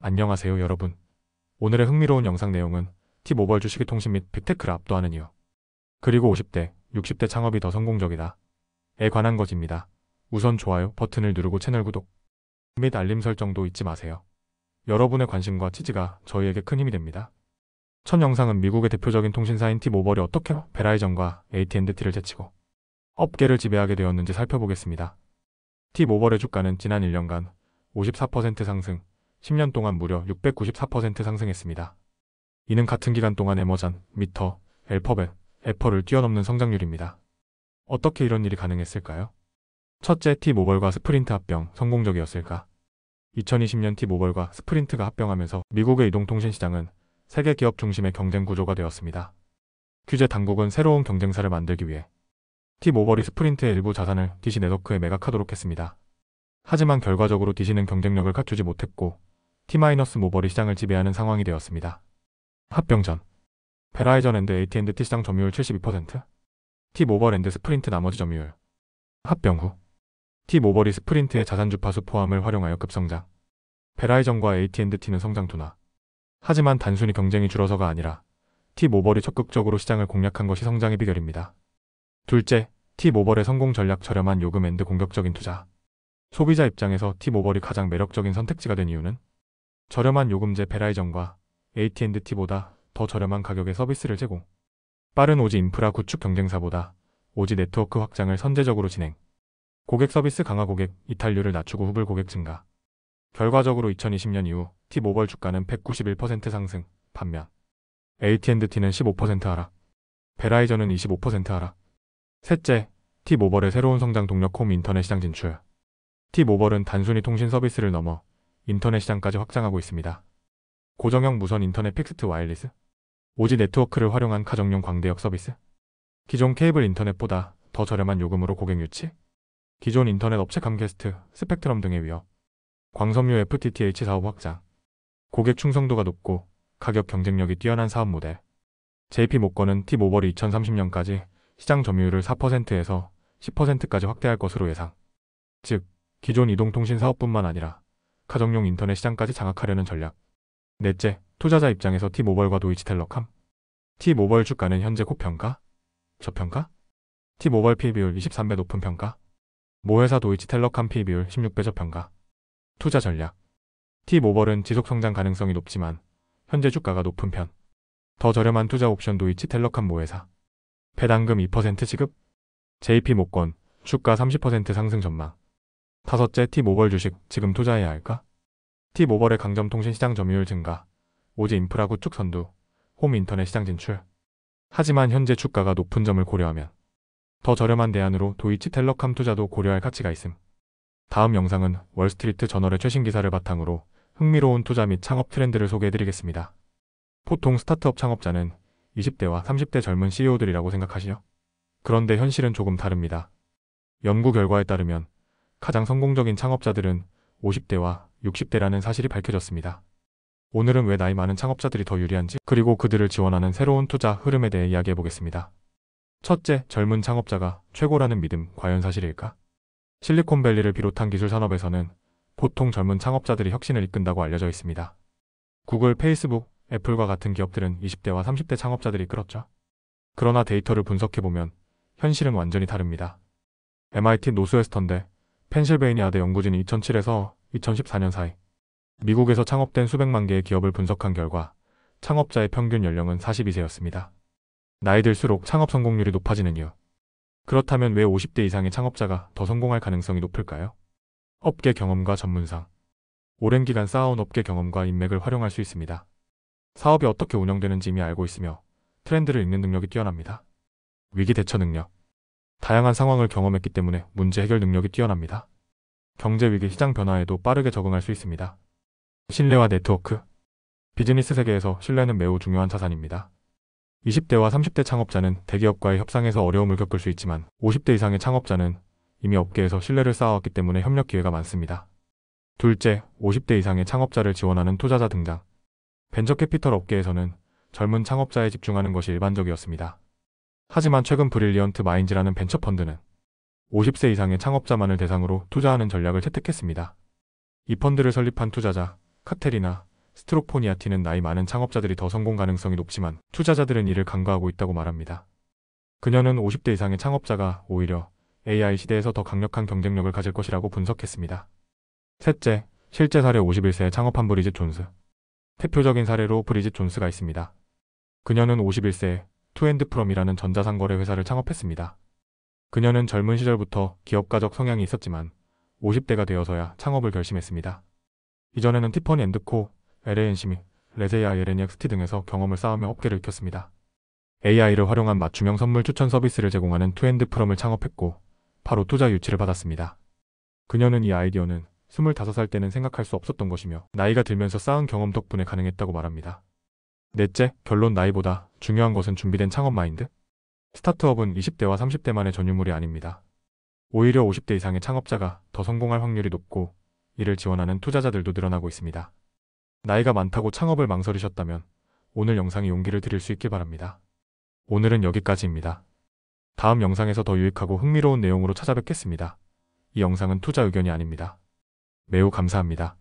안녕하세요 여러분. 오늘의 흥미로운 영상 내용은 T-모바일 주식의 통신 및 빅테크를 압도하는 이유, 그리고 50대, 60대 창업이 더 성공적이다 에 관한 것입니다. 우선 좋아요 버튼을 누르고 채널 구독 및 알림 설정도 잊지 마세요. 여러분의 관심과 지지가 저희에게 큰 힘이 됩니다. 첫 영상은 미국의 대표적인 통신사인 T-모바일이 어떻게 베라이전과 AT&T를 제치고 업계를 지배하게 되었는지 살펴보겠습니다. T-모바일의 주가는 지난 1년간 54% 상승, 10년 동안 무려 694% 상승했습니다. 이는 같은 기간 동안 애머전, 미터, 엘퍼벳, 애플을 뛰어넘는 성장률입니다. 어떻게 이런 일이 가능했을까요? 첫째, T-모바일과 스프린트 합병 성공적이었을까? 2020년 T-모바일과 스프린트가 합병하면서 미국의 이동통신 시장은 세계 기업 중심의 경쟁 구조가 되었습니다. 규제 당국은 새로운 경쟁사를 만들기 위해 T-모바일이 스프린트의 일부 자산을 디시 네트워크에 매각하도록 했습니다. 하지만 결과적으로 디시는 경쟁력을 갖추지 못했고 T-모바일이 시장을 지배하는 상황이 되었습니다. 합병 전 베라이전 앤드 AT&T 시장 점유율 72%, T-모바일 앤드 스프린트 나머지 점유율. 합병 후 T-모바일이 스프린트의 자산 주파수 포함을 활용하여 급성장, 베라이전과 AT&T는 성장 둔화. 하지만 단순히 경쟁이 줄어서가 아니라 T-모바일이 적극적으로 시장을 공략한 것이 성장의 비결입니다. 둘째, T-모바일의 성공 전략 저렴한 요금 앤드 공격적인 투자. 소비자 입장에서 T-모바일이 가장 매력적인 선택지가 된 이유는 저렴한 요금제 베라이전과 AT&T보다 더 저렴한 가격의 서비스를 제공, 빠른 오지 인프라 구축 경쟁사보다 오지 네트워크 확장을 선제적으로 진행, 고객 서비스 강화 고객 이탈률을 낮추고 후불 고객 증가. 결과적으로 2020년 이후 T-모바일 주가는 191% 상승, 반면 AT&T는 15% 하락, 베라이전은 25% 하락. 셋째, T-모바일의 새로운 성장 동력 홈 인터넷 시장 진출. T-모바일은 단순히 통신 서비스를 넘어 인터넷 시장까지 확장하고 있습니다. 고정형 무선 인터넷 픽스트 와이어리스, 오지 네트워크를 활용한 가정용 광대역 서비스, 기존 케이블 인터넷보다 더 저렴한 요금으로 고객 유치, 기존 인터넷 업체 감캐스트, 스펙트럼 등의 위협, 광섬유 FTTH 사업 확장, 고객 충성도가 높고 가격 경쟁력이 뛰어난 사업 모델. JP모건은 T-모바일이 2030년까지 시장 점유율을 4%에서 10%까지 확대할 것으로 예상. 즉, 기존 이동통신 사업뿐만 아니라 가정용 인터넷 시장까지 장악하려는 전략. 넷째, 투자자 입장에서 T-모바일과 도이치텔레콤. T-모바일 주가는 현재 고평가? 저평가? T-모바일 PE 비율 23배 높은 평가? 모회사 도이치텔레콤 PE 비율 16배 저평가. 투자 전략. T-모바일은 지속 성장 가능성이 높지만 현재 주가가 높은 편. 더 저렴한 투자 옵션 도이치텔레콤 모회사. 배당금 2% 지급. JP모건 주가 30% 상승 전망. 다섯째, T-모바일 주식 지금 투자해야 할까? T-모바일의 강점 통신 시장 점유율 증가, 오지 인프라 구축 선두, 홈 인터넷 시장 진출. 하지만 현재 주가가 높은 점을 고려하면 더 저렴한 대안으로 도이치텔레콤 투자도 고려할 가치가 있음. 다음 영상은 월스트리트 저널의 최신 기사를 바탕으로 흥미로운 투자 및 창업 트렌드를 소개해드리겠습니다. 보통 스타트업 창업자는 20대와 30대 젊은 CEO들이라고 생각하시죠? 그런데 현실은 조금 다릅니다. 연구 결과에 따르면 가장 성공적인 창업자들은 50대와 60대라는 사실이 밝혀졌습니다. 오늘은 왜 나이 많은 창업자들이 더 유리한지, 그리고 그들을 지원하는 새로운 투자 흐름에 대해 이야기해보겠습니다. 첫째, 젊은 창업자가 최고라는 믿음, 과연 사실일까? 실리콘밸리를 비롯한 기술 산업에서는 보통 젊은 창업자들이 혁신을 이끈다고 알려져 있습니다. 구글, 페이스북, 애플과 같은 기업들은 20대와 30대 창업자들이 이끌었죠. 그러나 데이터를 분석해보면 현실은 완전히 다릅니다. MIT 노스웨스턴대, 펜실베이니아대 연구진이 2007에서 2014년 사이 미국에서 창업된 수백만 개의 기업을 분석한 결과 창업자의 평균 연령은 42세였습니다. 나이 들수록 창업 성공률이 높아지는 이유. 그렇다면 왜 50대 이상의 창업자가 더 성공할 가능성이 높을까요? 업계 경험과 전문성. 오랜 기간 쌓아온 업계 경험과 인맥을 활용할 수 있습니다. 사업이 어떻게 운영되는지 이미 알고 있으며 트렌드를 읽는 능력이 뛰어납니다. 위기 대처 능력. 다양한 상황을 경험했기 때문에 문제 해결 능력이 뛰어납니다. 경제 위기 시장 변화에도 빠르게 적응할 수 있습니다. 신뢰와 네트워크. 비즈니스 세계에서 신뢰는 매우 중요한 자산입니다. 20대와 30대 창업자는 대기업과의 협상에서 어려움을 겪을 수 있지만 50대 이상의 창업자는 이미 업계에서 신뢰를 쌓아왔기 때문에 협력 기회가 많습니다. 둘째, 50대 이상의 창업자를 지원하는 투자자 등장. 벤처캐피털 업계에서는 젊은 창업자에 집중하는 것이 일반적이었습니다. 하지만 최근 브릴리언트 마인즈라는 벤처펀드는 50세 이상의 창업자만을 대상으로 투자하는 전략을 채택했습니다. 이 펀드를 설립한 투자자 카테리나 스트로포니아티는 나이 많은 창업자들이 더 성공 가능성이 높지만 투자자들은 이를 간과하고 있다고 말합니다. 그녀는 50대 이상의 창업자가 오히려 AI 시대에서 더 강력한 경쟁력을 가질 것이라고 분석했습니다. 셋째, 실제 사례 51세에 창업한 브리짓 존스. 대표적인 사례로 브리짓 존스가 있습니다. 그녀는 51세에 투앤드프롬이라는 전자상거래 회사를 창업했습니다. 그녀는 젊은 시절부터 기업가적 성향이 있었지만 50대가 되어서야 창업을 결심했습니다. 이전에는 티퍼니 앤드 코, LANC 및 레세야 LNXT 등에서 경험을 쌓으며 업계를 익혔습니다. AI를 활용한 맞춤형 선물 추천 서비스를 제공하는 투앤드프롬을 창업했고 바로 투자 유치를 받았습니다. 그녀는 이 아이디어는 25살 때는 생각할 수 없었던 것이며 나이가 들면서 쌓은 경험 덕분에 가능했다고 말합니다. 넷째, 결론 나이보다 중요한 것은 준비된 창업 마인드? 스타트업은 20대와 30대만의 전유물이 아닙니다. 오히려 50대 이상의 창업자가 더 성공할 확률이 높고 이를 지원하는 투자자들도 늘어나고 있습니다. 나이가 많다고 창업을 망설이셨다면 오늘 영상이 용기를 드릴 수 있길 바랍니다. 오늘은 여기까지입니다. 다음 영상에서 더 유익하고 흥미로운 내용으로 찾아뵙겠습니다. 이 영상은 투자 의견이 아닙니다. 매우 감사합니다.